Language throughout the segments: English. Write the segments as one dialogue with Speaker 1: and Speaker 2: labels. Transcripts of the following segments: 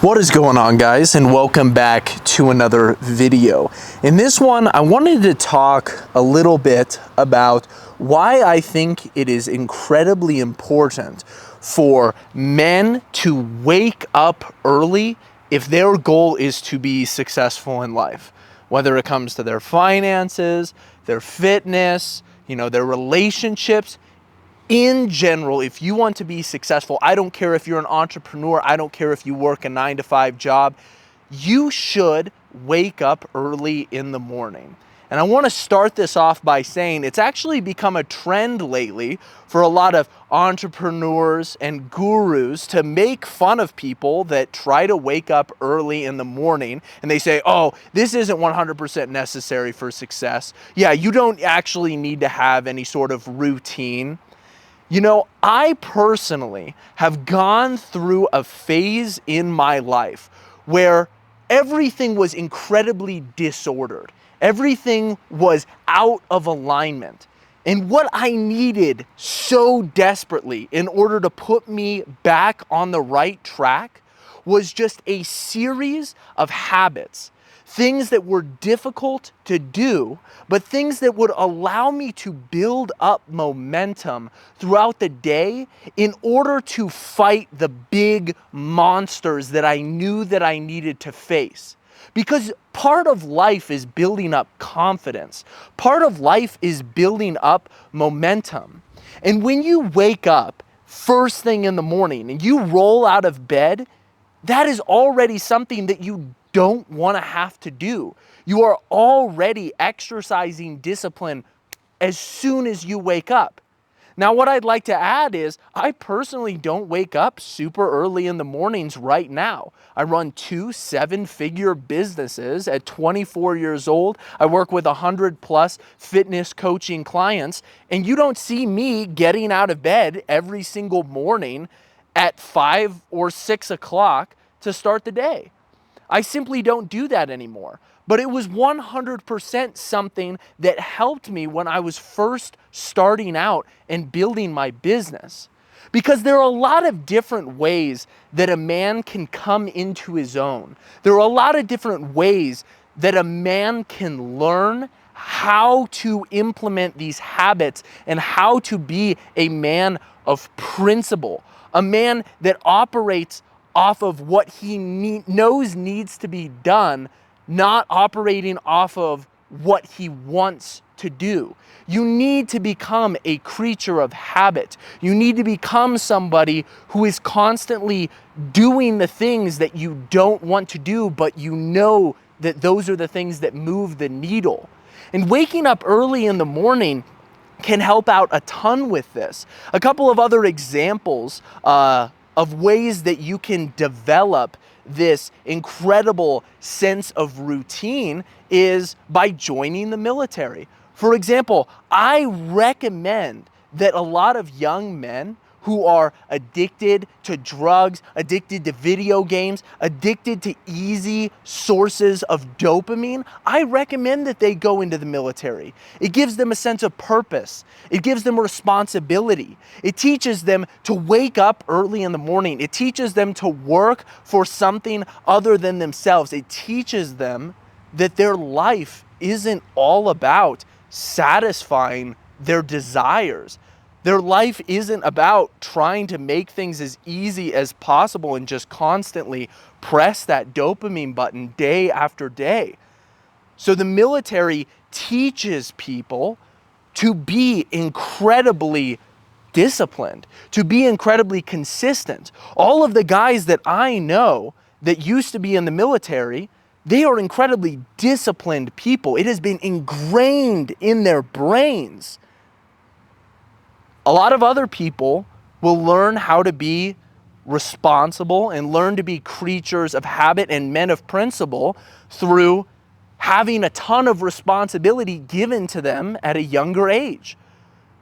Speaker 1: What is going on, guys, and welcome back to another video. In this one, I wanted to talk a little bit about why I think it is incredibly important for men to wake up early if their goal is to be successful in life, whether it comes to their finances, their fitness, their relationships. In general, if you want to be successful, I don't care if you're an entrepreneur, I don't care if you work a 9-to-5 job, you should wake up early in the morning. And I want to start this off by saying it's actually become a trend lately for a lot of entrepreneurs and gurus to make fun of people that try to wake up early in the morning. And they say, oh, this isn't 100% necessary for success. Yeah, you don't actually need to have any sort of routine. I personally have gone through a phase in my life where everything was incredibly disordered. Everything was out of alignment. And what I needed so desperately in order to put me back on the right track was just a series of habits. Things that were difficult to do, but things that would allow me to build up momentum throughout the day in order to fight the big monsters that I knew that I needed to face. Because part of life is building up confidence. Part of life is building up momentum. And when you wake up first thing in the morning and you roll out of bed, that is already something that you don't want to have to do. You are already exercising discipline as soon as you wake up. Now, what I'd like to add is I personally don't wake up super early in the mornings right now. I run 2 7-figure businesses at 24 years old. I work with 100+ fitness coaching clients, and you don't see me getting out of bed every single morning at 5 or 6 o'clock to start the day. I simply don't do that anymore. But it was 100% something that helped me when I was first starting out and building my business. Because there are a lot of different ways that a man can come into his own. There are a lot of different ways that a man can learn how to implement these habits and how to be a man of principle, a man that operates off of what he knows needs to be done, not operating off of what he wants to do. You need to become a creature of habit. You need to become somebody who is constantly doing the things that you don't want to do, but you know that those are the things that move the needle. And waking up early in the morning can help out a ton with this. A couple of other examples of ways that you can develop this incredible sense of routine is by joining the military. For example, I recommend that a lot of young men who are addicted to drugs, addicted to video games, addicted to easy sources of dopamine, I recommend that they go into the military. It gives them a sense of purpose. It gives them a responsibility. It teaches them to wake up early in the morning. It teaches them to work for something other than themselves. It teaches them that their life isn't all about satisfying their desires. Their life isn't about trying to make things as easy as possible and just constantly press that dopamine button day after day. So the military teaches people to be incredibly disciplined, to be incredibly consistent. All of the guys that I know that used to be in the military, they are incredibly disciplined people. It has been ingrained in their brains. A lot of other people will learn how to be responsible and learn to be creatures of habit and men of principle through having a ton of responsibility given to them at a younger age.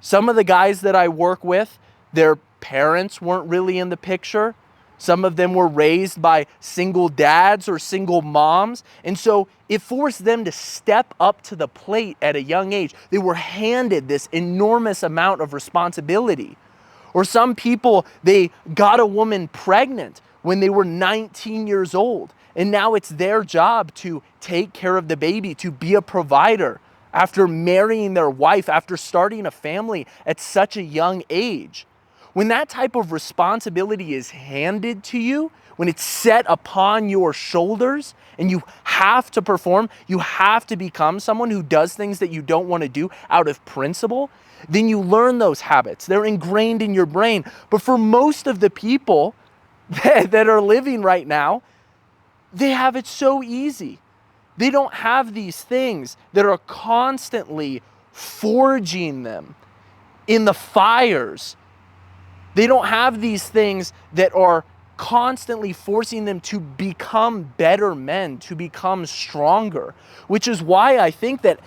Speaker 1: Some of the guys that I work with, their parents weren't really in the picture. Some of them were raised by single dads or single moms. And so it forced them to step up to the plate at a young age. They were handed this enormous amount of responsibility. Or some people, they got a woman pregnant when they were 19 years old. And now it's their job to take care of the baby, to be a provider after marrying their wife, after starting a family at such a young age. When that type of responsibility is handed to you, when it's set upon your shoulders and you have to perform, you have to become someone who does things that you don't want to do out of principle, then you learn those habits. They're ingrained in your brain. But for most of the people that are living right now, they have it so easy. They don't have these things that are constantly forging them in the fires. They don't have these things that are constantly forcing them to become better men, to become stronger, which is why I think that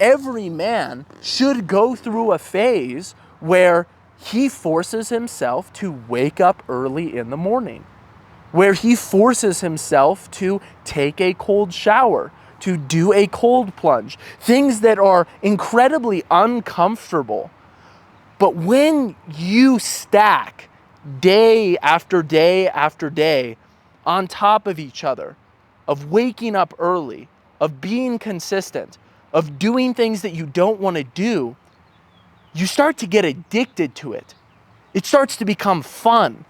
Speaker 1: every man should go through a phase where he forces himself to wake up early in the morning, where he forces himself to take a cold shower, to do a cold plunge, things that are incredibly uncomfortable. But when you stack day after day after day on top of each other, of waking up early, of being consistent, of doing things that you don't want to do, you start to get addicted to it. It starts to become fun.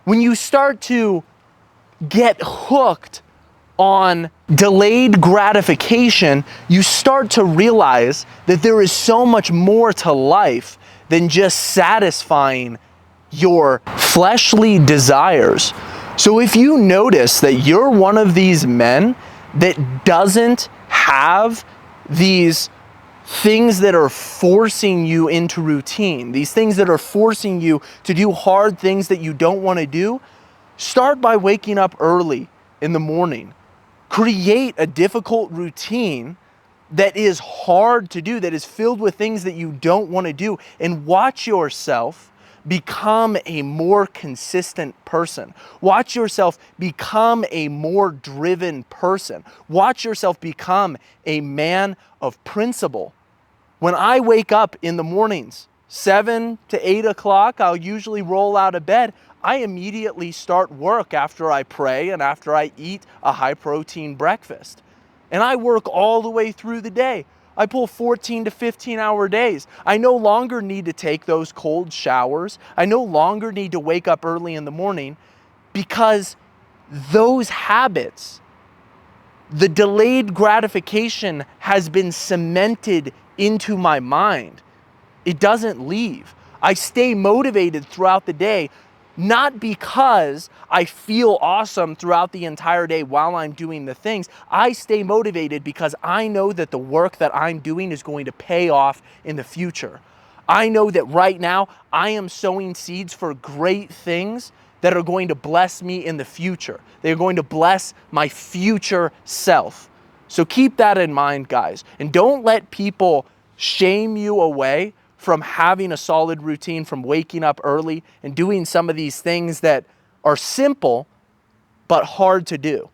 Speaker 1: When you start to get hooked on delayed gratification, you start to realize that there is so much more to life than just satisfying your fleshly desires. So if you notice that you're one of these men that doesn't have these things that are forcing you into routine, these things that are forcing you to do hard things that you don't want to do, start by waking up early in the morning. Create a difficult routine that is hard to do, that is filled with things that you don't want to do, and watch yourself become a more consistent person. Watch yourself become a more driven person. Watch yourself become a man of principle. When I wake up in the mornings, 7 to 8 o'clock, I'll usually roll out of bed. I immediately start work after I pray and after I eat a high protein breakfast. And I work all the way through the day. I pull 14 to 15 hour days. I no longer need to take those cold showers. I no longer need to wake up early in the morning, because those habits, the delayed gratification has been cemented into my mind. It doesn't leave. I stay motivated throughout the day, not because I feel awesome throughout the entire day while I'm doing the things. I stay motivated because I know that the work that I'm doing is going to pay off in the future. I know that right now I am sowing seeds for great things that are going to bless me in the future. They're going to bless my future self. So keep that in mind, guys. And don't let people shame you away from having a solid routine, from waking up early and doing some of these things that are simple but hard to do.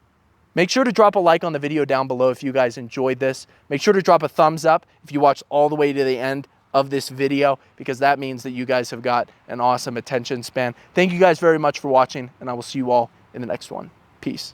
Speaker 1: Make sure to drop a like on the video down below if you guys enjoyed this. Make sure to drop a thumbs up if you watched all the way to the end of this video, because that means that you guys have got an awesome attention span. Thank you guys very much for watching, and I will see you all in the next one. Peace.